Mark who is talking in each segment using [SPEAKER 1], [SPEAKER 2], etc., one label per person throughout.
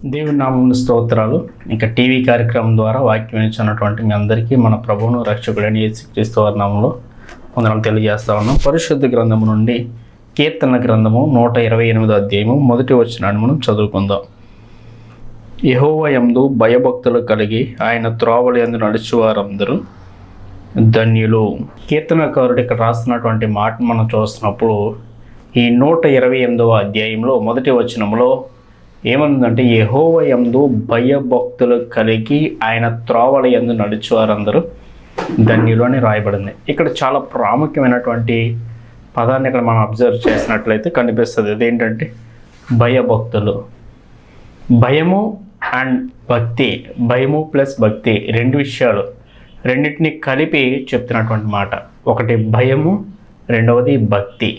[SPEAKER 1] దేవుని నామమున స్తోత్రాలు. ఇక టీవీ కార్యక్రమం ద్వారా వాక్యం ఇచ్చినటువంటి మీ అందరికీ మన ప్రభువును రక్షకుడైన యేసుక్రీస్తు వారి నామములో వందనాలు తెలియజేస్తా ఉన్నాం. పరిశుద్ధ గ్రంథము నుండి కీర్తన గ్రంథము 128 అధ్యాయము మొదటి వచనాన్ని మనం చదువుకుందాం. యెహోవా యందు భయభక్తులు కలిగి ఆయన త్రోవల యందు నడుచువారందరూ ధన్యులు. కీర్తనకారుడు ఇక్కడ రాస్తున్నటువంటి మాట మనం చూస్తున్నప్పుడు ఈ 128వ అధ్యాయంలో మొదటి వచనంలో ఏమందంటే యెహోవా యందు భయభక్తులు కలిగి ఆయన త్రోవల యందు నడిచేవారందరూ ధన్యులు అని రాయబడింది. ఇక్కడ చాలా ప్రాముఖ్యమైనటువంటి పదాన్ని ఇక్కడ మనం అబ్జర్వ్ చేసినట్లయితే కనిపిస్తుంది. అదేంటంటే భయభక్తులు. భయము అండ్ భక్తి, భయము ప్లస్ భక్తి రెండు విషయాలు, రెండింటిని కలిపి చెప్తున్నటువంటి మాట. ఒకటి భయము, రెండవది భక్తి.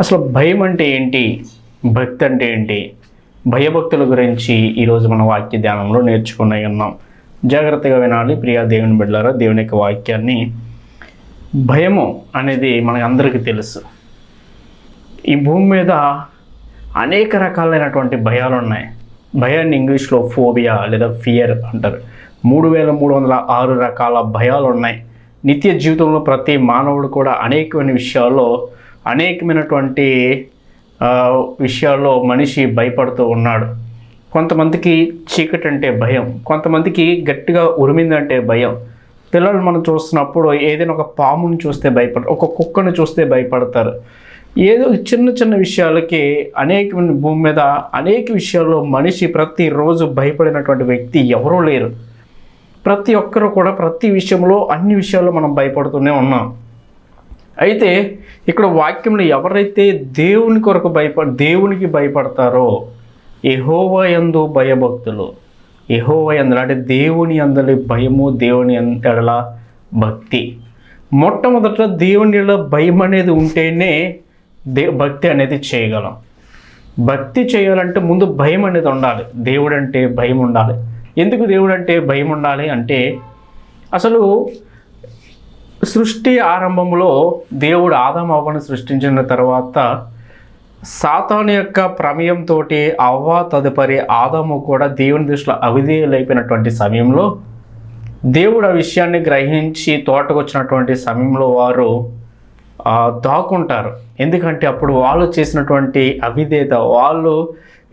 [SPEAKER 1] అసలు భయం అంటే ఏంటి, భక్తి అంటే ఏంటి, భయభక్తుల గురించి ఈరోజు మన వాక్య ధ్యానంలో నేర్చుకుని ఉన్నాం. జాగ్రత్తగా వినాలి ప్రియా దేవుని బిడ్డలారా. దేవుని యొక్క వాక్యాన్ని, భయము అనేది మనకు అందరికీ తెలుసు. ఈ భూమి మీద అనేక రకాలైనటువంటి భయాలు ఉన్నాయి. భయాన్ని ఇంగ్లీష్లో ఫోబియా లేదా ఫియర్ అంటారు. 3306 రకాల భయాలు ఉన్నాయి. నిత్య జీవితంలో ప్రతి మానవుడు కూడా అనేకమైన అనేకమైనటువంటి విషయాల్లో మనిషి భయపడుతూ ఉన్నాడు. కొంతమందికి చీకటి అంటే భయం, కొంతమందికి గట్టిగా ఉరిమిందంటే భయం. పిల్లలు మనం చూస్తున్నప్పుడు ఏదైనా ఒక పాముని చూస్తే భయపడతారు, ఒక కుక్కను చూస్తే భయపడతారు. ఏదో చిన్న చిన్న విషయాలకి అనేకమైన భూమి మీద అనేక విషయాల్లో మనిషి ప్రతిరోజు భయపడినటువంటి వ్యక్తి ఎవరూ లేరు. ప్రతి ఒక్కరు కూడా ప్రతి విషయంలో అన్ని విషయాల్లో మనం భయపడుతూనే ఉన్నాం. అయితే ఇక్కడ వాక్యంలో ఎవరైతే దేవుని కొరకు దేవునికి భయపడతారో, యెహోవా యందు భయభక్తులు, యెహోవా యందు అంటే దేవుని యందలి భయము, దేవుని ఎడల భక్తి. మొట్టమొదట దేవుని ఎడల భయం అనేది ఉంటేనే భక్తి అనేది చేయగలం. భక్తి చేయాలంటే ముందు భయం అనేది ఉండాలి. దేవుడు అంటే భయం ఉండాలి. ఎందుకు దేవుడు అంటే భయం ఉండాలి అంటే, అసలు సృష్టి ఆరంభంలో దేవుడు ఆదాము అవ్వను సృష్టించిన తర్వాత సాతాను యొక్క ప్రమేయంతో అవ్వ తదుపరి ఆదాము కూడా దేవుని దృష్టిలో అవిధేయులైపోయినటువంటి సమయంలో దేవుడు ఆ విషయాన్ని గ్రహించి తోటకు వచ్చినటువంటి సమయంలో వారు దాక్కుంటారు. ఎందుకంటే అప్పుడు వాళ్ళు చేసినటువంటి అవిధేయత, వాళ్ళు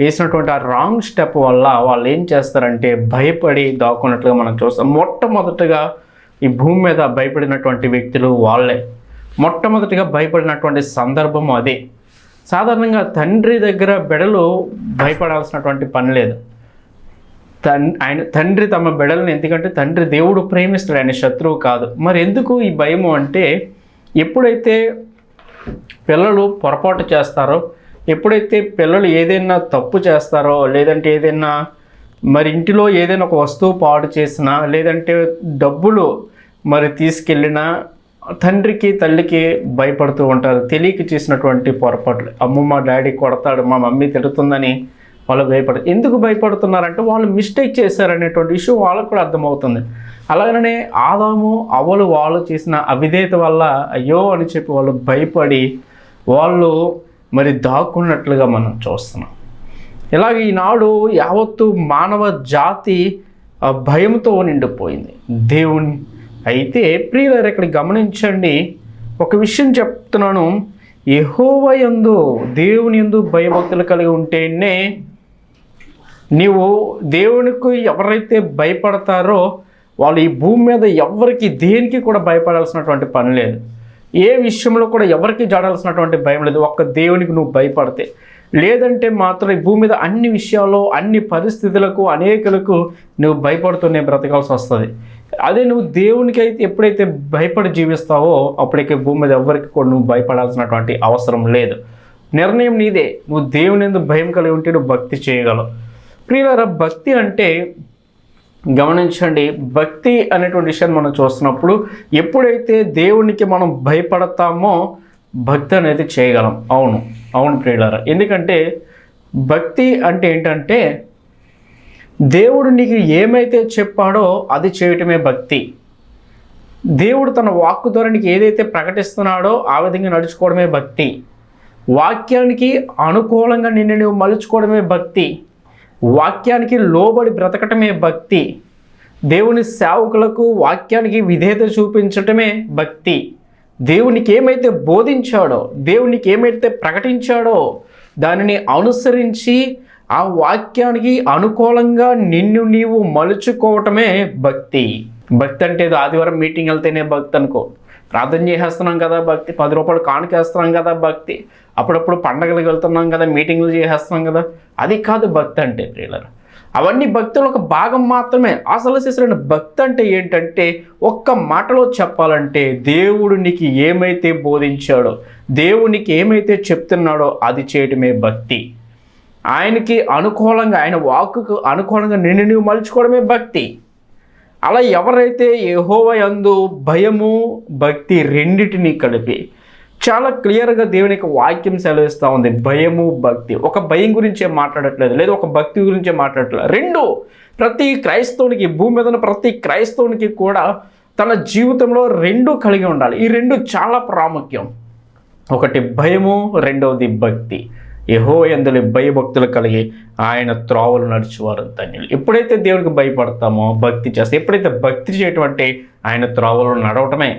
[SPEAKER 1] వేసినటువంటి ఆ రాంగ్ స్టెప్ వల్ల వాళ్ళు ఏం చేస్తారంటే భయపడి దాక్కున్నట్లుగా మనం చూస్తాం. మొట్టమొదటిగా ఈ భూమి మీద భయపడినటువంటి వ్యక్తులు వాళ్ళే. మొట్టమొదటిగా భయపడినటువంటి సందర్భం అదే. సాధారణంగా తండ్రి దగ్గర బిడ్డలు భయపడాల్సినటువంటి పని లేదు. తండ్రి తమ బిడ్డలను, ఎందుకంటే తండ్రి దేవుడు ప్రేమిస్తాడు, ఆయన శత్రువు కాదు. మరి ఎందుకు ఈ భయము అంటే, ఎప్పుడైతే పిల్లలు పొరపాటు చేస్తారో, ఎప్పుడైతే పిల్లలు ఏదైనా తప్పు చేస్తారో, లేదంటే ఏదైనా మరి ఇంటిలో ఏదైనా ఒక వస్తువు పాడు చేసినా, లేదంటే డబ్బులు మరి తీసుకెళ్ళినా తండ్రికి తల్లికి భయపడుతూ ఉంటారు. తెలియక చేసినటువంటి పొరపాట్లు, అమ్మమ్మ డాడీ కొడతాడు, మా మమ్మీ తిడుతుందని వాళ్ళు ఎందుకు భయపడుతున్నారంటే వాళ్ళు మిస్టేక్ చేశారనేటువంటి విషయం వాళ్ళకు కూడా అర్థమవుతుంది. అలాగనే ఆదాము అవ్వలు వాళ్ళు చేసిన అవిధేయత వల్ల అయ్యో అని చెప్పి వాళ్ళు భయపడి వాళ్ళు మరి దాక్కున్నట్లుగా మనం చూస్తున్నాం. ఇలాగ ఈనాడు యావత్తు మానవ జాతి భయంతో నిండిపోయింది దేవుని. అయితే ప్రియులారా, ఇక్కడ గమనించండి, ఒక విషయం చెప్తున్నాను. యెహోవా యందు, దేవుని యందు భయభక్తులు కలిగి ఉంటేనే నీవు దేవునికి ఎవరైతే భయపడతారో వాళ్ళు ఈ భూమి మీద ఎవరికి దేనికి కూడా భయపడాల్సినటువంటి పని లేదు. ఏ విషయంలో కూడా ఎవరికి జాడాల్సినటువంటి భయం లేదు. ఒక్క దేవునికి నువ్వు భయపడితే. లేదంటే మాత్రం ఈ భూమి మీద అన్ని విషయాల్లో అన్ని పరిస్థితులకు అనేకులకు నువ్వు భయపడుతూనే బ్రతకాల్సి వస్తుంది. అదే నువ్వు దేవునికి అయితే ఎప్పుడైతే భయపడి జీవిస్తావో అప్పటికే భూమి మీద ఎవరికి కూడా నువ్వు భయపడాల్సినటువంటి అవసరం లేదు. నిర్ణయం నీదే. నువ్వు దేవుని ఎందుకు భయం కలిగి ఉంటే నువ్వు భక్తి చేయగలవు. ప్రియులారా, భక్తి అంటే గమనించండి, భక్తి అనేటువంటి విషయాన్ని మనం చూస్తున్నప్పుడు ఎప్పుడైతే దేవునికి మనం భయపడతామో భక్తి అనేది చేయగలం. అవును ప్రియులారా. ఎందుకంటే భక్తి అంటే ఏంటంటే దేవుడు నీకు ఏమైతే చెప్పాడో అది చేయటమే భక్తి. దేవుడు తన వాక్కు ద్వారా నీకు ఏదైతే ప్రకటిస్తున్నాడో ఆ విధంగా నడుచుకోవడమే భక్తి. వాక్యానికి అనుకూలంగా నిన్ను నువ్వు మలుచుకోవడమే భక్తి. వాక్యానికి లోబడి బ్రతకటమే భక్తి. దేవుని సేవకులకు వాక్యానికి విధేయత చూపించటమే భక్తి. దేవునికి ఏమైతే బోధించాడో, దేవునికి ఏమైతే ప్రకటించాడో దానిని అనుసరించి ఆ వాక్యానికి అనుకూలంగా నిన్ను నీవు మలుచుకోవటమే భక్తి. భక్తి అంటే ఏదో ఆదివారం మీటింగ్ వెళ్తేనే భక్తి అనుకో. ప్రార్థన చేసేస్తున్నాం కదా భక్తి, 10 రూపాయలు కానుకేస్తున్నాం కదా భక్తి, అప్పుడప్పుడు పండగలకు వెళ్తున్నాం కదా, మీటింగ్లు చేసేస్తున్నాం కదా, అది కాదు భక్తి అంటే ప్రియులారా. అవన్నీ భక్తులు ఒక భాగం మాత్రమే. అసలు చేసిన భక్తి అంటే ఏంటంటే, ఒక్క మాటలో చెప్పాలంటే దేవుడు నీకు ఏమైతే బోధించాడో, దేవునికి ఏమైతే చెప్తున్నాడో అది చేయటమే భక్తి. ఆయనకి అనుకూలంగా, ఆయన వాక్కుకు అనుకూలంగా నిన్ను నువ్వు మలుచుకోవడమే భక్తి. అలా ఎవరైతే యెహోవా యందు భయము భక్తి రెండిటిని కలిపి చాలా క్లియర్గా దేవునికి వాక్యం సెలవిస్తూ ఉంది. భయము భక్తి, ఒక భయం గురించే మాట్లాడట్లేదు, లేదా ఒక భక్తి గురించే మాట్లాడట్లేదు. రెండు ప్రతి క్రైస్తవునికి, భూమి మీద ఉన్న ప్రతి క్రైస్తవునికి కూడా తన జీవితంలో రెండు కలిగి ఉండాలి. ఈ రెండు చాలా ప్రాముఖ్యం. ఒకటి భయము, రెండవది భక్తి. యెహోవా యందు భయభక్తులు కలిగి ఆయన త్రోవలు నడుచువారు ధన్యులు. ఎప్పుడైతే దేవునికి భయపడతామో, భక్తి చేస్తే, ఎప్పుడైతే భక్తి చేయటం అంటే ఆయన త్రోవలు నడవటమే,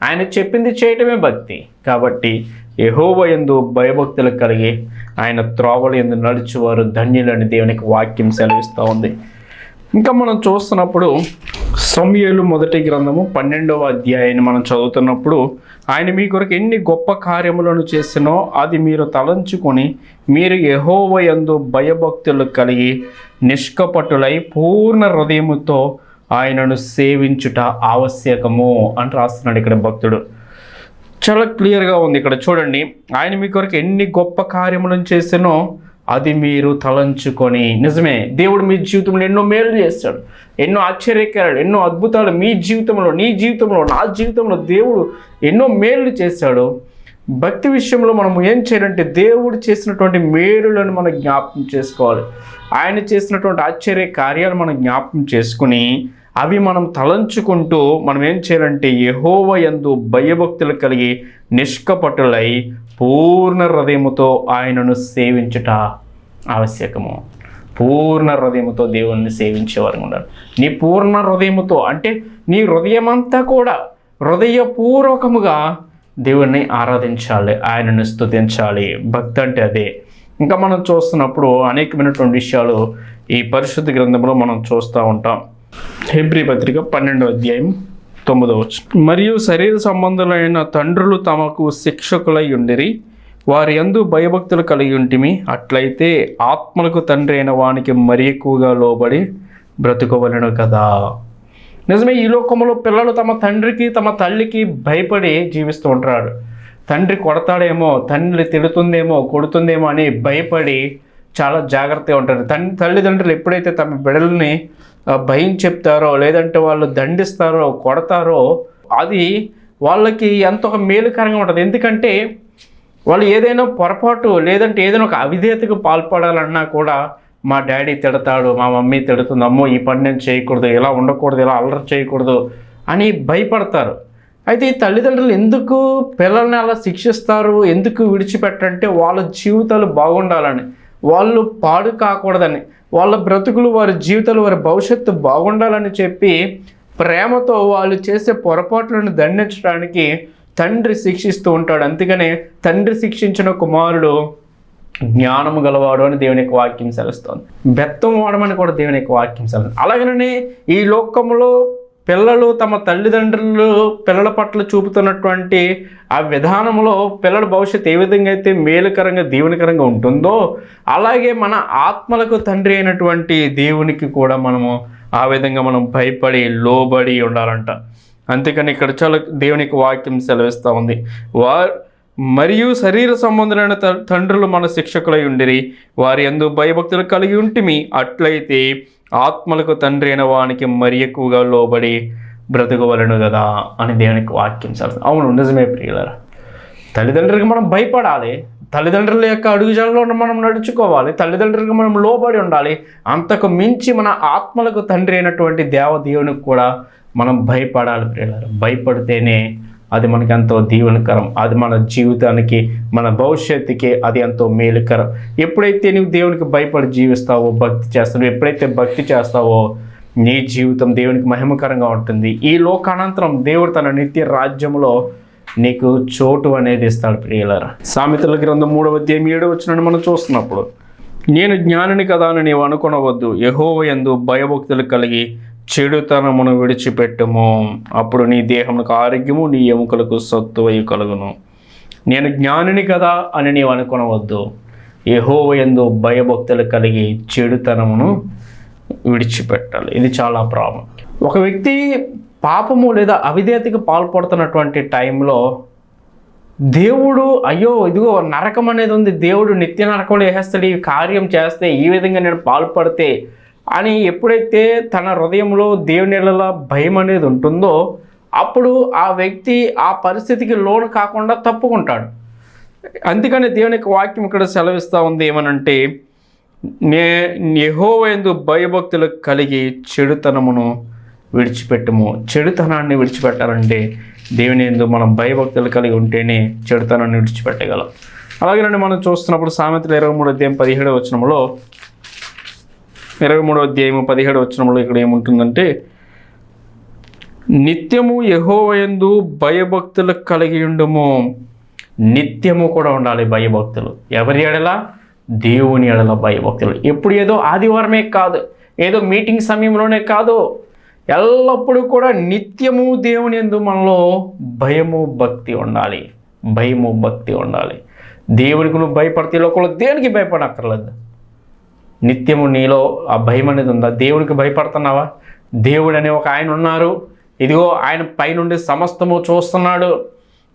[SPEAKER 1] ఆయన చెప్పింది చేయటమే భక్తి. కాబట్టి యెహోవా యందు భయభక్తులు కలిగి ఆయన త్రోవలు యందు నడుచువారు ధన్యులని దేవునికి వాక్యం సెలవిస్తూ ఉంది. ఇంకా మనం చూస్తున్నప్పుడు సమూయేలు మొదటి గ్రంథము 12వ అధ్యాయాన్ని మనం చదువుతున్నప్పుడు, ఆయన మీ కొరకు ఎన్ని గొప్ప కార్యములను చేసినో అది మీరు తలంచుకొని మీరు యెహోవా యందు భయభక్తులు కలిగి నిష్కపటులై పూర్ణ హృదయముతో ఆయనను సేవించుట ఆవశ్యకము అని రాస్తున్నాడు ఇక్కడ భక్తుడు. చాలా క్లియర్గా ఉంది ఇక్కడ చూడండి. ఆయన మీ కొరకు ఎన్ని గొప్ప కార్యములను చేసినో అది మీరు తలంచుకొని. నిజమే, దేవుడు మీ జీవితంలో ఎన్నో మేలు చేస్తాడు, ఎన్నో ఆశ్చర్యకరాలు, ఎన్నో అద్భుతాలు మీ జీవితంలో, నీ జీవితంలో, నా జీవితంలో దేవుడు ఎన్నో మేలు చేశాడు. భక్తి విషయంలో మనం ఏం చేయాలంటే, దేవుడు చేసినటువంటి మేలులను మనం జ్ఞాపకం చేసుకోవాలి. ఆయన చేసినటువంటి ఆశ్చర్య కార్యాలు మనం జ్ఞాపకం చేసుకుని అవి మనం తలంచుకుంటూ మనం ఏం చేయాలంటే, యెహోవా యందు భయభక్తులు కలిగి నిష్కపటులై పూర్ణ హృదయముతో ఆయనను సేవించుట ఆవశ్యకము. పూర్ణ హృదయముతో దేవుణ్ణి సేవించేవారు ఉండాలి. నీ పూర్ణ హృదయముతో అంటే నీ హృదయమంతా కూడా హృదయపూర్వకముగా దేవుణ్ణి ఆరాధించాలి, ఆయనను స్తుతించాలి. భక్తి అంటే అదే. ఇంకా మనం చూస్తున్నప్పుడు అనేకమైనటువంటి విషయాలు ఈ పరిశుద్ధ గ్రంథంలో మనం చూస్తూ ఉంటాం. హెబ్రీ పత్రిక 12వ అధ్యాయం 9వ వచనం, మరియు శరీర సంబంధులైన తండ్రులు తమకు శిక్షకులై ఉండిరి, వారి యందు భయభక్తులు కలిగి ఉంటిమి. అట్లయితే ఆత్మలకు తండ్రి అయిన వానికి మరి ఎక్కువగా లోబడి బ్రతుకోవలను కదా. నిజమే, ఈ లోకంలో పిల్లలు తమ తండ్రికి, తమ తల్లికి భయపడి జీవిస్తూ ఉంటారు. తండ్రి కొడతాడేమో, తల్లి తిడుతుందేమో, కొడుతుందేమో అని భయపడి చాలా జాగ్రత్తగా ఉంటారు. తల్లిదండ్రులు ఎప్పుడైతే తమ బిడ్డలని భయం చెప్తారో, లేదంటే వాళ్ళు దండిస్తారో, కొడతారో, అది వాళ్ళకి ఎంతో మేలుకరంగా ఉంటుంది. ఎందుకంటే వాళ్ళు ఏదైనా పొరపాటు, లేదంటే ఏదైనా ఒక అవిధేయతకు పాల్పడాలన్నా కూడా మా డాడీ తిడతాడు, మా మమ్మీ తిడుతుంది, అమ్మో ఈ పని నేను చేయకూడదు, ఇలా ఉండకూడదు, ఇలా అల్లరి చేయకూడదు అని భయపడతారు. అయితే ఈ తల్లిదండ్రులు ఎందుకు పిల్లల్ని అలా శిక్షిస్తారు, ఎందుకు విడిచిపెట్టంటే వాళ్ళ జీవితాలు బాగుండాలని, వాళ్ళు పాడు కాకూడదని, వాళ్ళ బ్రతుకులు, వారి జీవితాలు, వారి భవిష్యత్తు బాగుండాలని చెప్పి ప్రేమతో వాళ్ళు చేసే పొరపాట్లను దండించడానికి తండ్రి శిక్షిస్తూ ఉంటాడు. అందుకనే తండ్రి శిక్షించిన కుమారుడు జ్ఞానము గలవాడు అని దేవుని యొక్క వాక్యం సెలవుస్తోంది. బెత్తం వాడమని కూడా దేవుని యొక్క వాక్యం సెలవుస్తుంది. అలాగనే ఈ లోకంలో పిల్లలు తమ తల్లిదండ్రులు పిల్లల పట్ల చూపుతున్నటువంటి ఆ విధానంలో పిల్లల భవిష్యత్తు ఏ విధంగా అయితే మేలుకరంగా, దీవెనకరంగా ఉంటుందో, అలాగే మన ఆత్మలకు తండ్రి అయినటువంటి దేవునికి కూడా మనము ఆ విధంగా మనం భయపడి లోబడి ఉండాలంట. అంతేకాని ఇక్కడ చాలా దేవునికి వాక్యం సెలవిస్తూ ఉంది. మరియు శరీర సంబంధులైన తండ్రులు మన శిక్షకులై ఉండిరి, వారి యందు భయభక్తులు కలిగి ఉంటిమి. అట్లయితే ఆత్మలకు తండ్రి అయిన వానికి మరి ఎక్కువగా లోబడి బ్రతకవలను కదా అని దేవునికి వాక్యం సెలవు. అవును, నిజమే ప్రియులారా. తల్లిదండ్రులకు మనం భయపడాలి, తల్లిదండ్రుల యొక్క అడుగుజాడలో మనం నడుచుకోవాలి, తల్లిదండ్రులకు మనం లోబడి ఉండాలి. అంతకు మించి మన ఆత్మలకు తండ్రి అయినటువంటి దేవునికి కూడా మనం భయపడాలి ప్రియులారా. భయపడితేనే అది మనకి ఎంతో దీవెనకరం, అది మన జీవితానికి, మన భవిష్యత్తుకి అది ఎంతో మేలుకరం. ఎప్పుడైతే నువ్వు దేవునికి భయపడి జీవిస్తావో, భక్తి చేస్తావో, ఎప్పుడైతే భక్తి చేస్తావో నీ జీవితం దేవునికి మహిమకరంగా ఉంటుంది. ఈ లోకానంతరం దేవుడు తన నిత్య రాజ్యంలో నీకు చోటు అనేది ఇస్తాడు. ప్రియులారా, సామెతల గ్రంథం 3వ అధ్యాయం 7వ వచనాన్ని మనం చూస్తున్నప్పుడు, నేను జ్ఞానిని కదా అని నీవు అనుకొనవద్దు, యెహోవా యందు భయభక్తులు కలిగి చెడుతనమును విడిచిపెట్టుము, అప్పుడు నీ దేహమునకు ఆరోగ్యము, నీ ఎముకలకు సత్తువయు కలుగును. నేను జ్ఞానిని కదా అని నీవు అనుకొనవద్దు, యెహోవా యందు భయభక్తులు కలిగి చెడుతనమును విడిచిపెట్టాలి. ఇది చాలా ప్రాముఖ్యం. ఒక వ్యక్తి పాపము లేదా అవిధేయతకి పాల్పడుతున్నటువంటి టైంలో దేవుడు అయ్యో ఇదిగో నరకం అనేది ఉంది, దేవుడు నిత్య నరకంలో వేసేస్తాడు, ఈ కార్యం చేస్తే, ఈ విధంగా నేను పాల్పడితే అని ఎప్పుడైతే తన హృదయంలో దేవుని ఎడల భయం అనేది ఉంటుందో అప్పుడు ఆ వ్యక్తి ఆ పరిస్థితికి లోను కాకుండా తప్పుకుంటాడు. అందుకని దేవుని యొక్క వాక్యం ఇక్కడ సెలవిస్తూ ఉంది ఏమనంటే, యెహోవా యందు భయభక్తులు కలిగి చెడుతనమును విడిచిపెట్టుము. చెడుతనాన్ని విడిచిపెట్టాలంటే దేవుని యందు మనం భయభక్తులు కలిగి ఉంటేనే చెడుతనాన్ని విడిచిపెట్టగలం. అలాగేనండి మనం చూస్తున్నప్పుడు సామెతలు 23వ అధ్యాయం 17వ వచనంలో 23వ అధ్యాయం 17వ వచనంలో ఇక్కడ ఏముంటుందంటే, నిత్యము యెహోవా యందు భయభక్తులు కలిగి ఉండుము. నిత్యము కూడా ఉండాలి భయభక్తులు. ఎవరి ఎడల? దేవుని ఎడల భయభక్తులు. ఎప్పుడు ఏదో ఆదివారమే కాదు, ఏదో మీటింగ్ సమయంలోనే కాదు, ఎల్లప్పుడూ కూడా నిత్యము దేవుని యందు మనలో భయము భక్తి ఉండాలి. భయము భక్తి ఉండాలి. దేవునికి నువ్వు భయపడితే లోకంలో దేనికి భయపడక్కర్లేదు. నిత్యము నీలో ఆ భయం అనేది ఉందా? దేవునికి భయపడుతున్నావా? దేవుడు అనే ఒక ఆయన ఉన్నారు, ఇదిగో ఆయన పైనుండి సమస్తము చూస్తున్నాడు.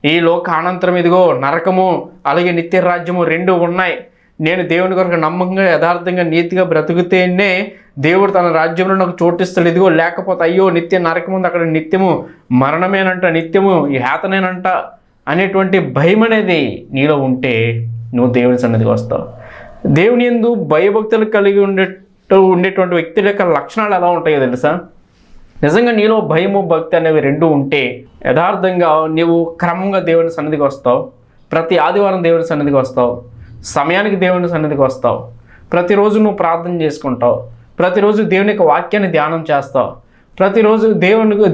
[SPEAKER 1] ఈ లోక అనంతరం ఇదిగో నరకము అలాగే నిత్య రాజ్యము రెండు ఉన్నాయి. నేను దేవుని కొరకు నమ్మకంగా యథార్థంగా నీతిగా బ్రతుకుతేనే దేవుడు తన రాజ్యంలో నాకు చోటిస్తాడు. ఇదిగో లేకపోతే అయ్యో నిత్య నరకం ఉంది, అక్కడ నిత్యము మరణమేనంట, నిత్యము యాతనేనంట అనేటువంటి భయం అనేది నీలో ఉంటే నువ్వు దేవుని సన్నిధికి వస్తావు. దేవుని యందు భయభక్తులు కలిగి ఉండేటువంటి వ్యక్తుల యొక్క లక్షణాలు ఎలా ఉంటాయో తెలుసా? నిజంగా నీలో భయము భక్తి అనేవి రెండు ఉంటే యథార్థంగా నీవు క్రమంగా దేవుని సన్నిధికి వస్తావు. ప్రతి ఆదివారం దేవుని సన్నిధికి వస్తావు, సమయానికి దేవుని సన్నిధికి వస్తావు, ప్రతిరోజు నువ్వు ప్రార్థన చేసుకుంటావు, ప్రతిరోజు దేవుని యొక్క వాక్యాన్ని ధ్యానం చేస్తావు, ప్రతిరోజు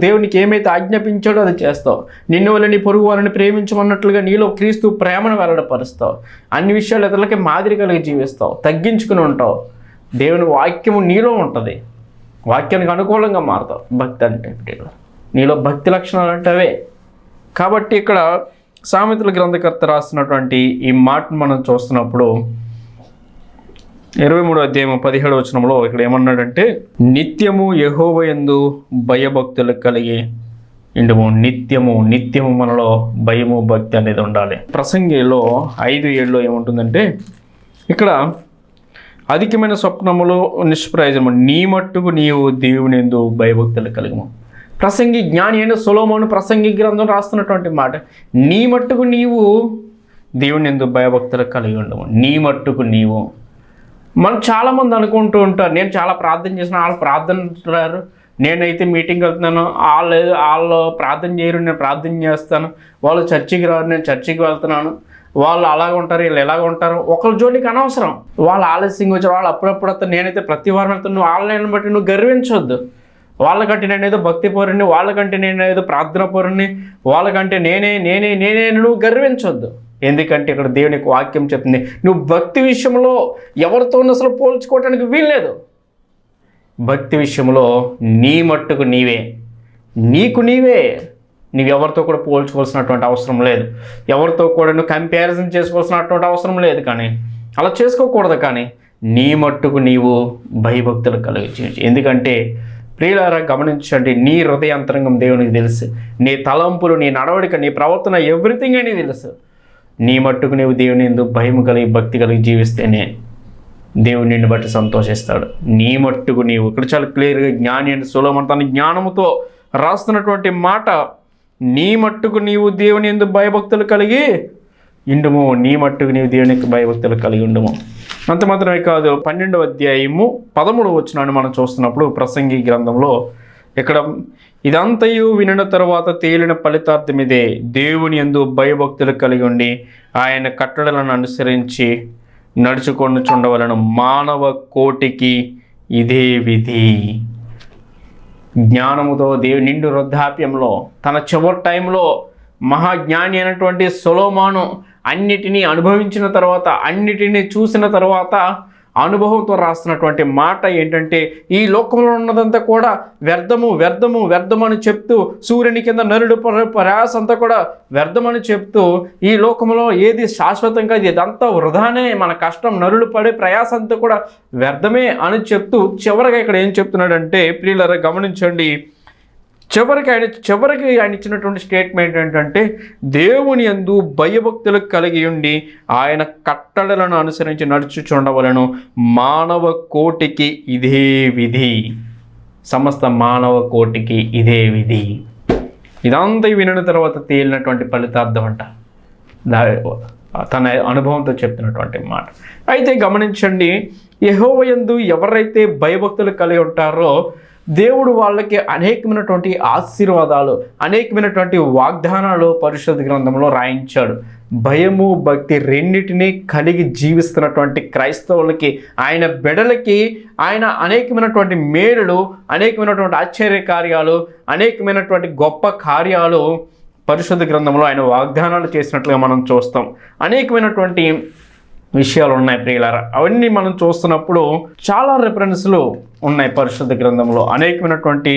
[SPEAKER 1] దేవునికి ఏమైతే ఆజ్ఞాపించాడో అది చేస్తావు. నిన్ను వల్ల నీ పొరుగు వారిని ప్రేమించమన్నట్లుగా నీలో క్రీస్తు ప్రేమను వెల్లడపరుస్తావు. అన్ని విషయాలు ఇతరులకి మాదిరి కలిగి జీవిస్తావు, తగ్గించుకుని ఉంటావు. దేవుని వాక్యము నీలో ఉంటుంది, వాక్యానికి అనుకూలంగా మారుతావు. భక్తి అంటే నీలో భక్తి లక్షణాలు అంటే అవే. కాబట్టి ఇక్కడ సామెతల గ్రంథకర్త రాస్తున్నటువంటి ఈ మాటను మనం చూస్తున్నప్పుడు 23వ అధ్యాయం 17వ వచనంలో ఇక్కడ ఏమన్నాడంటే, నిత్యము యెహోవా యందు భయభక్తులు కలిగి ఇండుము. నిత్యము మనలో భయము భక్తి అనేది ఉండాలి. ప్రసంగిలో 5:7 ఏముంటుందంటే, ఇక్కడ అధికమైన స్వప్నములు నిష్ప్రయోజనము, నీ మట్టుకు నీవు దేవుని యందు భయభక్తులు కలిగము. ప్రసంగి జ్ఞాని అయిన సొలొమోను ప్రసంగి గ్రంథం రాస్తున్నటువంటి మాట, నీ మట్టుకు నీవు దేవుని యందు భయభక్తులు కలిగి ఉండము. నీ మట్టుకు నీవు. మనం చాలామంది అనుకుంటూ ఉంటారు, నేను చాలా ప్రార్థన చేసిన, వాళ్ళు ప్రార్థన అంటున్నారు, నేనైతే మీటింగ్కి వెళ్తున్నాను, వాళ్ళు ప్రార్థన చేయరు, నేను ప్రార్థన చేస్తాను, వాళ్ళు చర్చికి రారు, నేను చర్చికి వెళ్తున్నాను, వాళ్ళు అలాగ ఉంటారు, వీళ్ళు ఎలాగ ఉంటారు, ఒకరి జోలికి అనవసరం. వాళ్ళు ఆలస్యంగా వచ్చారు, వాళ్ళు అప్పుడప్పుడు వస్తారు, నేనైతే ప్రతి వారం వెళ్తాను. నువ్వు వాళ్ళని బట్టి నువ్వు గర్వించొద్దు. వాళ్ళకంటే నేనేదో భక్తి పౌరుణ్ణి, వాళ్ళకంటే నేనేదో ప్రార్థన పౌరుణ్ణి, వాళ్ళకంటే నేనే నువ్వు గర్వించొద్దు. ఎందుకంటే ఇక్కడ దేవుని యొక్క వాక్యం చెప్తుంది, నువ్వు భక్తి విషయంలో ఎవరితో అసలు పోల్చుకోవడానికి వీల్లేదు. భక్తి విషయంలో నీ మట్టుకు నీవే, నీకు నీవే, నువ్వెవరితో కూడా పోల్చుకోవాల్సినటువంటి అవసరం లేదు, ఎవరితో కూడా నువ్వు కంపారిజన్ చేసుకోవాల్సినటువంటి అవసరం లేదు. కానీ అలా చేసుకోకూడదు. కానీ నీ మట్టుకు నీవు భయభక్తులు కలిగి. ఎందుకంటే ప్రియులారా గమనించండి, నీ హృదయాంతరంగం దేవునికి తెలుసు, నీ తలంపులు, నీ నడవడిక, నీ ప్రవర్తన, ఎవ్రీథింగ్ అని తెలుసు. నీ మట్టుకు నీవు దేవుని యందు భయము కలిగి భక్తి కలిగి జీవిస్తేనే దేవుడు నిన్ను బట్టి సంతోషిస్తాడు. నీ మట్టుకు నీవు. ఇక్కడ చాలా క్లియర్గా జ్ఞాని అని సొలొమోను తన జ్ఞానముతో రాస్తున్నటువంటి మాట, నీ మట్టుకు నీవు దేవుని యందు భయభక్తులు కలిగి ఇండుము. నీ మట్టుకు నీవు దేవుని యొక్క భయభక్తులు కలిగి ఉండుము. అంత మాత్రమే కాదు, 12వ అధ్యాయము 13వ వచనాన్ని మనం చూస్తున్నప్పుడు ప్రసంగి గ్రంథంలో ఇక్కడ ఇదంతయు వినిన తరువాత తేలిన ఫలితార్థం ఇదే, దేవుని యందు భయభక్తులు కలిగి ఉండి ఆయన కట్టడలను అనుసరించి నడుచుకొని చుండవలను, మానవ కోటికి ఇదే విధి. జ్ఞానముతో నిండు వృద్ధాప్యంలో తన చివరి టైంలో మహాజ్ఞాని అయినటువంటి సొలొమోను అన్నిటినీ అనుభవించిన తర్వాత, అన్నిటినీ చూసిన తర్వాత అనుభవంతో రాస్తున్నటువంటి మాట ఏంటంటే, ఈ లోకంలో ఉన్నదంతా కూడా వ్యర్థము వ్యర్థము వ్యర్థమని చెప్తూ, సూర్యుని కింద నరుడు ప్రయాస అంతా కూడా వ్యర్థమని చెప్తూ, ఈ లోకంలో ఏది శాశ్వతంగా ఇదంతా వృధానే, మన కష్టం నరుడు పడే ప్రయాస అంతా కూడా వ్యర్థమే అని చెప్తూ చివరిగా ఇక్కడ ఏం చెప్తున్నాడంటే, ప్రియులారా గమనించండి, చివరికి ఆయన ఇచ్చినటువంటి స్టేట్మెంట్ ఏంటంటే, దేవుని యందు భయభక్తులు కలిగి ఉండి ఆయన కట్టడలను అనుసరించి నడుచుచుండవలను, మానవ కోటికి ఇదే విధి. సమస్త మానవ కోటికి ఇదే విధి. ఇదంతా వినిన తర్వాత తేలినటువంటి ఫలితార్థం అంట, తన అనుభవంతో చెప్తున్నటువంటి మాట. అయితే గమనించండి, యెహోవా యందు ఎవరైతే భయభక్తులు కలిగి ఉంటారో దేవుడు వాళ్ళకి అనేకమైనటువంటి ఆశీర్వాదాలు, అనేకమైనటువంటి వాగ్దానాలు పరిశుద్ధ గ్రంథంలో రాయించాడు. భయము భక్తి రెండింటినీ కలిగి జీవిస్తున్నటువంటి క్రైస్తవులకి, ఆయన బిడ్డలకి ఆయన అనేకమైనటువంటి మేలులు, అనేకమైనటువంటి ఆశ్చర్య కార్యాలు, అనేకమైనటువంటి గొప్ప కార్యాలు పరిశుద్ధ గ్రంథంలో ఆయన వాగ్దానాలు చేసినట్లుగా మనం చూస్తాం. అనేకమైనటువంటి విషయాలు ఉన్నాయి ప్రియులారా. అవన్నీ మనం చూస్తున్నప్పుడు చాలా రెఫరెన్స్లు ఉన్నాయి పరిశుద్ధ గ్రంథంలో, అనేకమైనటువంటి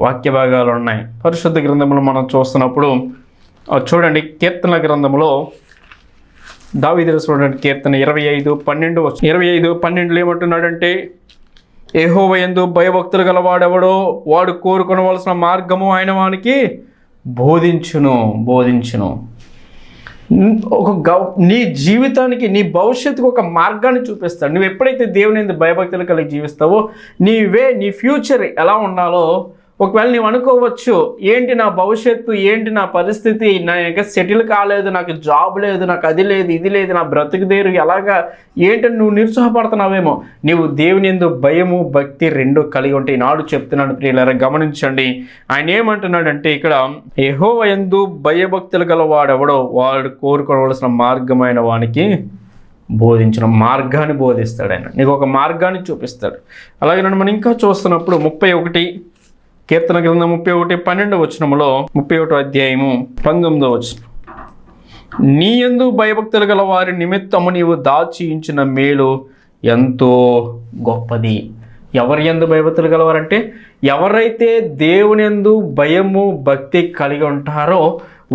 [SPEAKER 1] వాక్య భాగాలు ఉన్నాయి పరిశుద్ధ గ్రంథంలో మనం చూస్తున్నప్పుడు. చూడండి, కీర్తన గ్రంథంలో దావీదు రాసినటువంటి కీర్తన 25:12 ఏమంటున్నాడంటే, యెహోవా యందు భయభక్తులు గలవాడెవడో వాడు కోరుకొనవలసిన మార్గము ఆయన వానికి బోధించును. నీ జీవితానికి, నీ భవిష్యత్తుకు ఒక మార్గాన్ని చూపిస్తాడు. నువ్వు ఎప్పుడైతే దేవుని యందు భయభక్తులు కలిగి జీవిస్తావో నీ ఫ్యూచర్ ఎలా ఉండాలో, ఒకవేళ నువ్వు అనుకోవచ్చు, ఏంటి నా భవిష్యత్తు, ఏంటి నా పరిస్థితి, నా ఇంకా సెటిల్ కాలేదు, నాకు జాబ్ లేదు, నాకు అది లేదు, ఇది లేదు, నా బ్రతుకుదేరు ఎలాగా, ఏంటని నువ్వు నిరుత్సాహపడుతున్నావేమో. నీవు దేవుని యందు భయము భక్తి రెండు కలిగి ఉంటే ఈనాడు చెప్తున్నాడు ప్రియులారా. గమనించండి, ఆయన ఏమంటున్నాడంటే ఇక్కడ, యెహోవా యందు భయభక్తులు గలవాడెవడో వాడు కోరుకోవలసిన మార్గమైన వానికి బోధించిన మార్గాన్ని బోధిస్తాడు. ఆయన నీకు ఒక మార్గాన్ని చూపిస్తాడు. అలాగే మనం ఇంకా చూస్తున్నప్పుడు 31 కీర్తన గ్రంథం 31:12 31వ అధ్యాయము 19వ వచనం, నీ యందు భయభక్తులు గల వారి నిమిత్తము నీవు దాచి ఉంచిన మేలు ఎంతో గొప్పది. ఎవరి యందు భయభక్తులు గలవారంటే, ఎవరైతే దేవుని యందు భయము భక్తి కలిగి ఉంటారో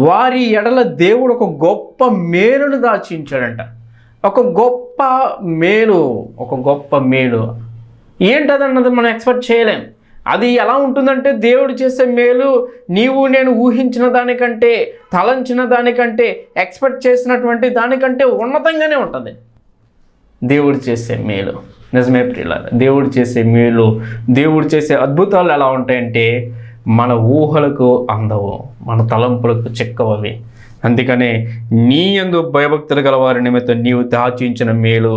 [SPEAKER 1] వారి ఎడల దేవుడు ఒక గొప్ప మేలును దాచించాడంట. ఒక గొప్ప మేలు ఏంటదన్నది మనం ఎక్స్పెక్ట్ చేయలేం. అది ఎలా ఉంటుందంటే, దేవుడు చేసే మేలు నీవు నేను ఊహించిన దానికంటే, తలంచిన దానికంటే, ఎక్స్పెక్ట్ చేసినటువంటి దానికంటే ఉన్నతంగానే ఉంటుంది దేవుడు చేసే మేలు. నిజమే ప్రియులారా, దేవుడు చేసే మేలు, దేవుడు చేసే అద్భుతాలు ఎలా ఉంటాయంటే మన ఊహలకు అందవు, మన తలంపులకు చిక్కవవి. అందుకనే నీ యందు భయభక్తులు గలవారి నిమిత్తం నీవు దాచించిన మేలు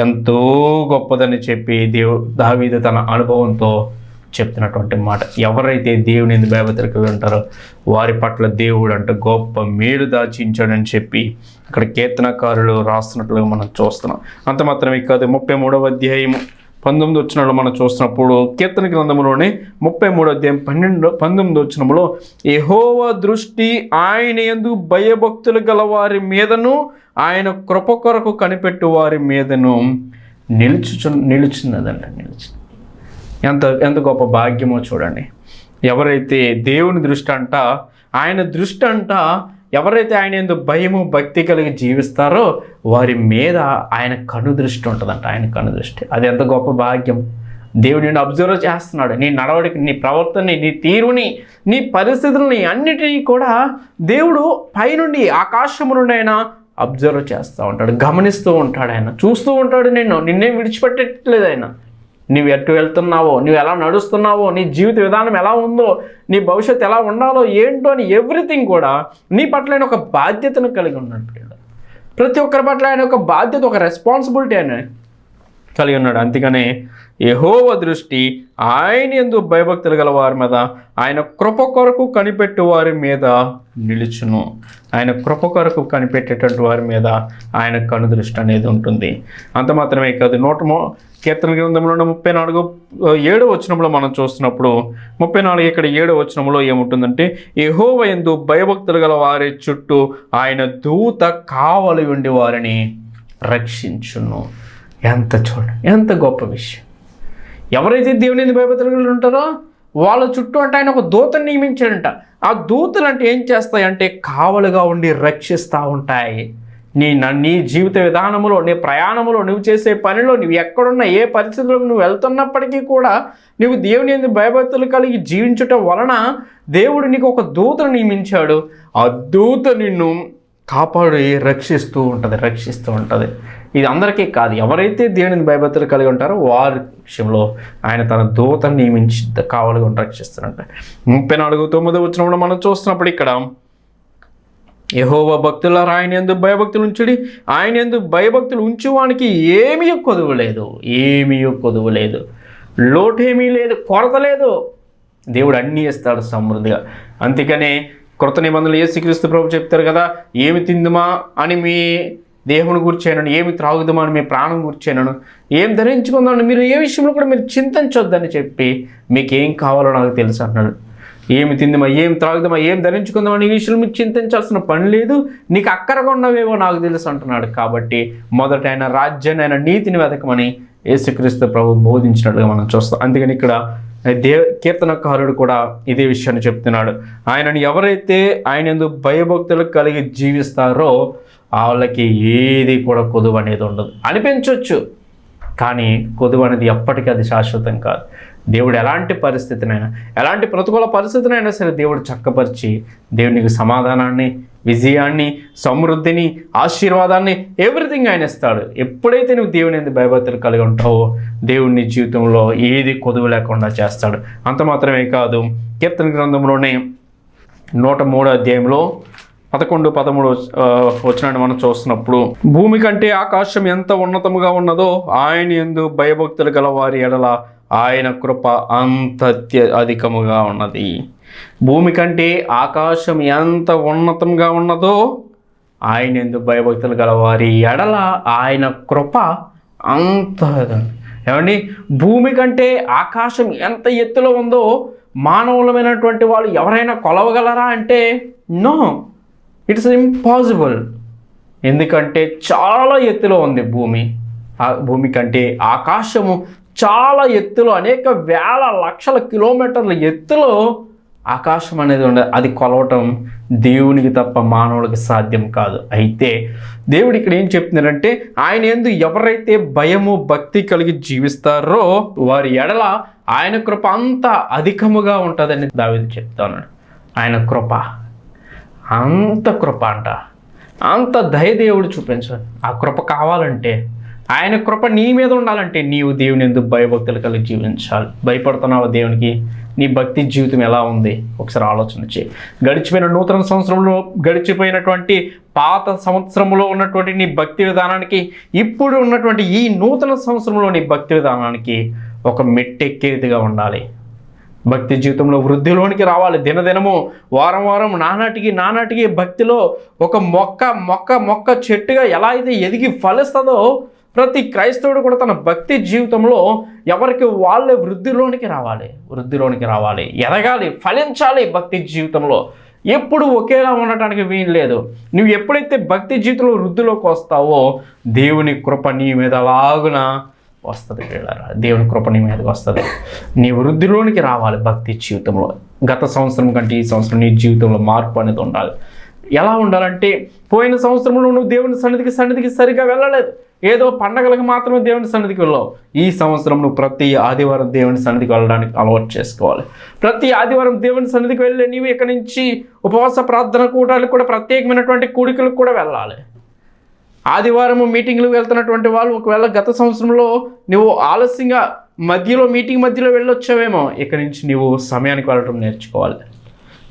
[SPEAKER 1] ఎంతో గొప్పదని చెప్పి దావీదు తన అనుభవంతో చెప్తున్నటువంటి మాట. ఎవరైతే దేవుని యందు భయభక్తులు కలిగి ఉంటారో వారి పట్ల దేవుడు అంటే గొప్ప మేలు దాచించాడని చెప్పి అక్కడ కీర్తనకారులు రాస్తున్నట్లుగా మనం చూస్తున్నాం. అంత మాత్రమే కాదు, 33వ అధ్యాయము 19వ వచనంలో మనం చూస్తున్నప్పుడు, కీర్తన గ్రంథంలోనే 33వ అధ్యాయం 19వ వచనంలో, యెహోవా దృష్టి ఆయన యందు భయభక్తులు గల వారి మీదను ఆయన కృప కొరకు కనిపెట్టు వారి మీదను నిలుచున్నదంట. ఎంత గొప్ప భాగ్యమో చూడండి. ఎవరైతే దేవుని దృష్టి అంట, ఆయన దృష్టి అంట, ఎవరైతే ఆయన యందు భయము భక్తి కలిగి జీవిస్తారో వారి మీద ఆయన కనుదృష్టి ఉంటుందంట. ఆయన కనుదృష్టి, అది ఎంత గొప్ప భాగ్యం. దేవుడు నిన్ను అబ్జర్వ్ చేస్తున్నాడు. నీ నడవడికి, నీ ప్రవర్తనని, నీ తీరుని, నీ పరిస్థితులని అన్నిటినీ కూడా దేవుడు పైనుండి ఆకాశము నుండి ఆయన అబ్జర్వ్ చేస్తూ ఉంటాడు, గమనిస్తూ ఉంటాడు. ఆయన చూస్తూ ఉంటాడు. నిన్నేం విడిచిపెట్టట్లేదు ఆయన. నువ్వు ఎటు వెళ్తున్నావో, నువ్వు ఎలా నడుస్తున్నావో, నీ జీవిత విధానం ఎలా ఉందో, నీ భవిష్యత్తు ఎలా ఉండాలో ఏంటో అని ఎవ్రీథింగ్ కూడా నీ పట్ల ఆయన ఒక బాధ్యతను కలిగి ఉన్నాడు. ప్రతి ఒక్కరి పట్ల ఆయన ఒక బాధ్యత, ఒక రెస్పాన్సిబిలిటీ ఆయన కలిగి ఉన్నాడు. అందుకనే యెహోవా దృష్టి ఆయన యందు భయభక్తులు గల వారి మీద, ఆయన కృప కొరకు కనిపెట్టు వారి మీద నిలుచును. ఆయన కృప కొరకు కనిపెట్టేటువంటి వారి మీద ఆయన కనుదృష్టి అనేది ఉంటుంది. అంత మాత్రమే కాదు, కీర్తన గ్రంథంలో 34:7 వచనంలో మనం చూస్తున్నప్పుడు 34 ఇక్కడ 7 వచనంలో ఏముంటుందంటే, యెహోవా యందు భయభక్తులు గల వారి చుట్టూ ఆయన దూత కావలి ఉండి వారిని రక్షించును. ఎంత గొప్ప విషయం. ఎవరైతే దేవుని యందు భయభక్తులు కలిగి ఉంటారో వాళ్ళ చుట్టూ అంటే ఆయన ఒక దూతను నియమించాడంట. ఆ దూతలు అంటే ఏం చేస్తాయంటే కావలుగా ఉండి రక్షిస్తూ ఉంటాయి. నీ జీవిత విధానంలో, నీ ప్రయాణంలో, నువ్వు చేసే పనిలో, నువ్వు ఎక్కడున్నా, ఏ పరిస్థితుల్లో నువ్వు వెళ్తున్నప్పటికీ కూడా నువ్వు దేవుని యందు భయభక్తులు కలిగి జీవించటం వలన దేవుడు నీకు ఒక దూతను నియమించాడు. ఆ దూత నిన్ను కాపాడి రక్షిస్తూ ఉంటుంది. ఇది అందరికీ కాదు, ఎవరైతే దేవుని భయభక్తులు కలిగి ఉంటారో వారి విషయంలో ఆయన తన దూతను నియమించి కావాలిగా ఉండి రక్షిస్తారంట. 34:9 వచనంలో మనం చూస్తున్నప్పుడు ఇక్కడ, యెహోవా భక్తులారా ఆయన యందు భయభక్తులు ఉంచుడి, ఆయన యందు భయభక్తులు ఉంచువానికి ఏమీ కొదువు లేదు, లోటేమీ లేదు, కొరత లేదు. దేవుడు అన్నీ ఇస్తాడు సమృద్ధిగా. అందుకనే కృత నిబంధనలు యేసుక్రీస్తు ప్రభు చెప్తారు కదా, ఏమి తిందుమా అని మీ దేవుని గుర్చేయనను, ఏమి త్రాగుదామా అని మీ ప్రాణం గుర్చేయనను, ఏం ధరించుకుందామని మీరు ఏ విషయంలో కూడా మీరు చింతించొద్దని చెప్పి మీకు ఏం కావాలో నాకు తెలుసు అన్నాడు. ఏమి తిందామా, ఏం త్రాగుదామా, ఏం ధరించుకుందామని ఈ విషయంలో మీకు చింతించాల్సిన పని లేదు, నీకు అక్కరగా ఉన్నవేవో నాకు తెలుసు అంటున్నాడు. కాబట్టి మొదట ఆయన రాజ్యాన్ని, ఆయన నీతిని వెతకమని యేసుక్రీస్తు ప్రభు బోధించినట్లుగా మనం చూస్తాం. అందుకని ఇక్కడ కీర్తనకారుడు కూడా ఇదే విషయాన్ని చెప్తున్నాడు. ఆయనను ఎవరైతే ఆయన యందు భయభక్తులు కలిగి జీవిస్తారో వాళ్ళకి ఏది కూడా కొదువు అనేది ఉండదు. అనిపించవచ్చు, కానీ కొదువు అనేది ఎప్పటికీ అది శాశ్వతం కాదు. దేవుడు ఎలాంటి పరిస్థితినైనా, ఎలాంటి ప్రతికూల పరిస్థితినైనా సరే దేవుడు చక్కపరిచి దేవునికి సమాధానాన్ని, విజయాన్ని, సమృద్ధిని, ఆశీర్వాదాన్ని, ఎవ్రీథింగ్ ఆయన ఇస్తాడు. ఎప్పుడైతే నువ్వు దేవుని యందు భయభక్తులు కలిగి ఉంటావో దేవుని జీవితంలో ఏది కొదువు లేకుండా చేస్తాడు. అంత మాత్రమే కాదు, కీర్తన గ్రంథంలోనే 103వ అధ్యాయంలో 11-13 వచనాన్ని మనం చూస్తున్నప్పుడు, భూమి కంటే ఆకాశం ఎంత ఉన్నతముగా ఉన్నదో ఆయన యందు భయభక్తులు గల వారి ఎడల ఆయన కృప అంత అధికముగా ఉన్నది. భూమి కంటే ఆకాశం ఎంత ఉన్నతంగా ఉన్నదో ఆయన యందు భయభక్తులు గల వారి ఎడల ఆయన కృప అంత. ఏమండి, భూమి కంటే ఆకాశం ఎంత ఎత్తులో ఉందో మానవులమైనటువంటి వాళ్ళు ఎవరైనా కొలవగలరా అంటే నో, ఇట్స్ ఇంపాసిబుల్. ఎందుకంటే చాలా ఎత్తులో ఉంది భూమి. భూమి కంటే ఆకాశము చాలా ఎత్తులో, అనేక వేల లక్షల కిలోమీటర్ల ఎత్తులో ఆకాశం అనేది ఉండదు. అది కొలవటం దేవునికి తప్ప మానవుడికి సాధ్యం కాదు. అయితే దేవుడు ఇక్కడ ఏం చెప్తున్నారంటే, ఆయన యందు ఎవరైతే భయము, భక్తి కలిగి జీవిస్తారో వారి ఎడల ఆయన కృప అంత అధికముగా ఉంటుందని దావీదు చెప్తున్నాడు. ఆయన కృప అంత కృప అంత దయ దేవుడు చూపించాలి. ఆ కృప కావాలంటే, ఆయన కృప నీ మీద ఉండాలంటే నీవు దేవుని యందు భయభక్తులు కలిగి జీవించాలి. భయపడుతున్నావా దేవునికి? నీ భక్తి జీవితం ఎలా ఉంది ఒకసారి ఆలోచన చేయి. గడిచిపోయిన నూతన సంవత్సరంలో, గడిచిపోయినటువంటి పాత సంవత్సరంలో ఉన్నటువంటి నీ భక్తి విధానానికి, ఇప్పుడు ఉన్నటువంటి ఈ నూతన సంవత్సరంలో నీ భక్తి విధానానికి ఒక మెట్టెక్కేదిగా ఉండాలి. భక్తి జీవితంలో వృద్ధిలోనికి రావాలి. దినదినము, వారం వారం, నానాటికి భక్తిలో ఒక మొక్క చెట్టుగా ఎలా అయితే ఎదిగి ఫలిస్తుందో ప్రతి క్రైస్తవుడు కూడా తన భక్తి జీవితంలో ఎవరికి వాళ్ళే వృద్ధిలోనికి రావాలి, ఎదగాలి, ఫలించాలి. భక్తి జీవితంలో ఎప్పుడు ఒకేలా ఉండటానికి వీలు లేదు. నువ్వు ఎప్పుడైతే భక్తి జీవితంలో వృద్ధిలోకి వస్తావో దేవుని కృప నీ మీద అలాగున వస్తుంది. దేవుని కృప నీ మీదకి వస్తుంది. నీ వృద్ధిలోనికి రావాలి భక్తి జీవితంలో. గత సంవత్సరం కంటే ఈ సంవత్సరం నీ జీవితంలో మార్పు అనేది ఉండాలి. ఎలా ఉండాలంటే, పోయిన సంవత్సరంలో నువ్వు దేవుని సన్నిధికి సరిగా వెళ్ళలేదు, ఏదో పండగలకు మాత్రమే దేవుని సన్నిధికి వెళ్ళావు. ఈ సంవత్సరం నువ్వు ప్రతి ఆదివారం దేవుని సన్నిధికి వెళ్ళడానికి అలవాటు చేసుకోవాలి. ప్రతి ఆదివారం దేవుని సన్నిధికి వెళ్ళి నీవు ఇక్కడి నుంచి ఉపవాస ప్రార్థన కూటాలకు కూడా, ప్రత్యేకమైనటువంటి కూడికలకు కూడా వెళ్ళాలి. ఆదివారం మీటింగ్లకు వెళ్తున్నటువంటి వాళ్ళు ఒకవేళ గత సంవత్సరంలో నువ్వు ఆలస్యంగా మీటింగ్ మధ్యలో వెళ్ళొచ్చావేమో, ఇక్కడి నుంచి నువ్వు సమయానికి వెళ్ళడం నేర్చుకోవాలి.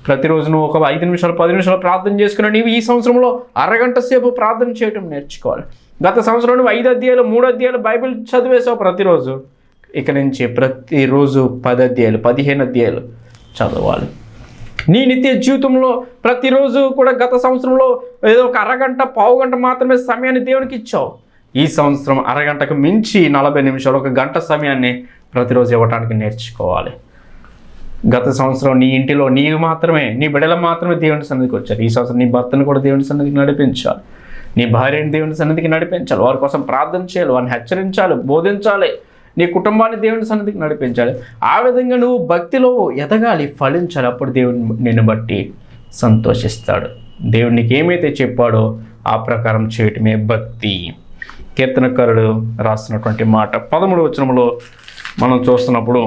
[SPEAKER 1] ప్రతిరోజు నువ్వు ఒక 5 నిమిషాలు 10 నిమిషాలు ప్రార్థన చేసుకున్నా నీవు ఈ సంవత్సరంలో అరగంట సేపు ప్రార్థన చేయడం నేర్చుకోవాలి. గత సంవత్సరం నువ్వు 5 అధ్యాయాలు 3 అధ్యాయాలు బైబిల్ చదివేసావు ప్రతిరోజు, ఇక నుంచి ప్రతిరోజు 10 అధ్యాయాలు 15 అధ్యాయాలు చదవాలి. నీ నిత్య జీవితంలో ప్రతిరోజు కూడా గత సంవత్సరంలో ఏదో ఒక అరగంట పావుగంట మాత్రమే సమయాన్ని దేవునికి ఇచ్చావు. ఈ సంవత్సరం అరగంటకు మించి 40 నిమిషాలు 1 గంట సమయాన్ని ప్రతిరోజు ఇవ్వడానికి నేర్చుకోవాలి. గత సంవత్సరం నీ ఇంటిలో నీవు మాత్రమే, నీ బిడ్డలు మాత్రమే దేవుని సన్నిధికి వచ్చారు. ఈ సంవత్సరం నీ భర్తను కూడా దేవుని సన్నిధికి నడిపించాలి, నీ భార్యని దేవుని సన్నిధికి నడిపించాలి, వారి కోసం ప్రార్థన చేయాలి, వారిని హెచ్చరించాలి, బోధించాలి, నీ కుటుంబాన్ని దేవుని సన్నిధికి నడిపించాలి. ఆ విధంగా నువ్వు భక్తిలో ఎదగాలి, ఫలించాలి. అప్పుడు దేవుని నిన్ను బట్టి సంతోషిస్తాడు. దేవుడు నీకు ఏమైతే చెప్పాడో ఆ ప్రకారం చేయటమే భక్తి. కీర్తనకారుడు రాస్తున్నటువంటి మాట 13వ వచనంలో మనం చూస్తున్నప్పుడు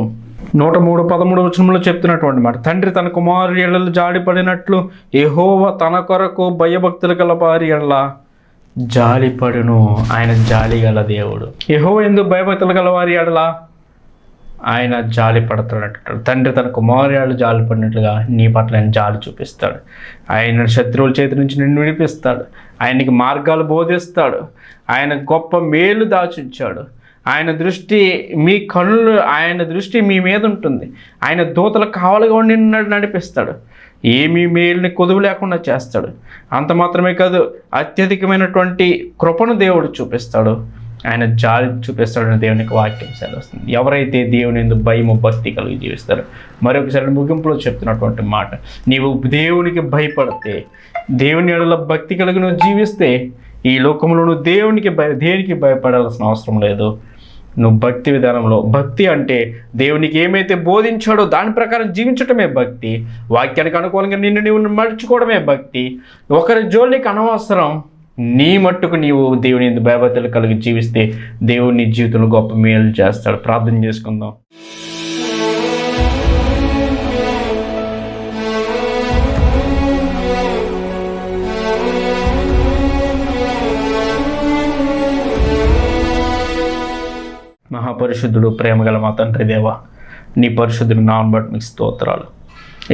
[SPEAKER 1] 103:13 వచనంలో చెప్తున్నటువంటి మాట, తండ్రి తన కుమారుడి ఎడల జాలిపడినట్లు యెహోవా తన కొరకు భయభక్తులు గల వారి ఎడల జాలిపడును. ఆయన జాలి గల దేవుడు. యెహోవా ఎందుకు భయభక్తులు గల వారి ఎడల ఆయన జాలి పడుతున్నట్టు, తండ్రి తన కుమారుడి ఎడల జాలి పడినట్లుగా నీ పట్ల ఆయన జాలి చూపిస్తాడు. ఆయన శత్రువుల చేతి నుంచి నిన్ను విడిపిస్తాడు, ఆయనకి మార్గాలు బోధిస్తాడు, ఆయన గొప్ప మేలు దాచుంచాడు. ఆయన దృష్టి మీ కన్నులు, ఆయన దృష్టి మీ మీద ఉంటుంది. ఆయన దూతల కావలిగా నిన్ను నడిపిస్తాడు, ఏమీ మేలుని కొదువు లేకుండా చేస్తాడు. అంత మాత్రమే కాదు, అత్యధికమైనటువంటి కృపను దేవుడు చూపిస్తాడు, ఆయన జాలి చూపిస్తాడని దేవునికి వాక్యం సెలవుస్తుంది. ఎవరైతే దేవుని యందు భయము భక్తి కలిగి జీవిస్తారో, మరొకసారి ముగింపులో చెప్తున్నటువంటి మాట, నీవు దేవునికి భయపడితే, దేవుని ఎడల భక్తి కలిగి నువ్వు జీవిస్తే, ఈ లోకంలో నువ్వు దేనికి భయపడాల్సిన అవసరం లేదు. నువ్వు భక్తి విధానంలో, భక్తి అంటే దేవునికి ఏమైతే బోధించాడో దాని ప్రకారం జీవించటమే భక్తి. వాక్యానికి అనుకూలంగా నిన్ను నీవు మలుచుకోవడమే భక్తి. ఒకరి జోలికి అనవసరం. నీ మట్టుకు నీవు దేవుని యందు భయభక్తులు కలిగి జీవిస్తే దేవుని జీవితంలో గొప్ప మేలు చేస్తాడు. ప్రార్థన చేసుకుందాం. మహాపరిశుద్ధుడు, ప్రేమగల మా తండ్రి దేవా, నీ పరిశుద్ధుడు నామమును బట్టి మీకు స్తోత్రాలు.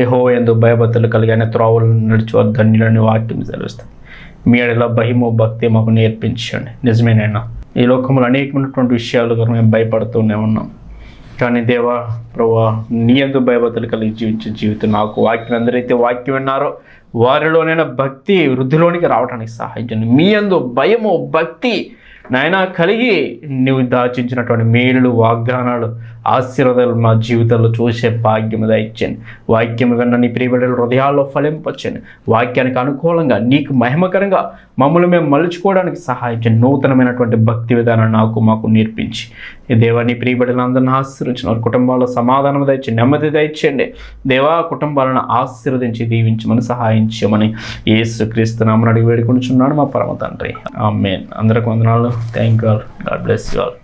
[SPEAKER 1] యెహోవా యందు భయభక్తులు కలిగిన త్రోవలను నడిచేవారు ధన్యులని వాక్యం సెలవిస్తుంది. మీ ఎడల భయము భక్తి మాకు నేర్పించండి. నిజమేనైనా ఈ లోకంలో అనేకమైనటువంటి విషయాలు మేము భయపడుతూనే ఉన్నాం. కానీ దేవా ప్రభువా, నీ యందు భయభక్తులు కలిగి జీవించే జీవితం నాకు వాక్యం అందరైతే వాక్యం విన్నారో వారిలోనైనా భక్తి వృద్ధిలోనికి రావడానికి సహాయం చేయండి. మీ యందు భయము భక్తి నాయన కలిగి నువ్వు దాచించినటువంటి మేలులు, వాగ్దానాలు, ఆశీర్వాదాలు మా జీవితంలో చూసే భాగ్యం దయచేయండి. వాక్యం విన్న నీ ప్రియబిడ్డల హృదయాల్లో ఫలింపచేయండి. వాక్యానికి అనుకూలంగా నీకు మహిమకరంగా మమ్మల్ని మేము మలుచుకోవడానికి సహాయం చేయండి. నూతనమైనటువంటి భక్తి విధానాన్ని మాకు నేర్పించి ఈ దేవా, నీ ప్రియబిడ్డలందరినీ ఆశీర్వదించిన వారి కుటుంబాల్లో సమాధానం దయచేయండి, నెమ్మది దయచేయండి. దేవా, కుటుంబాలను ఆశీర్వదించి దీవించమని సహాయం చేయమని యేసుక్రీస్తు నామమున అడిగి వేడుకొనుచున్నాను మా పరమ తండ్రి. ఆమేన్. అందరికి వందనాలు. Thank you all. God bless you all.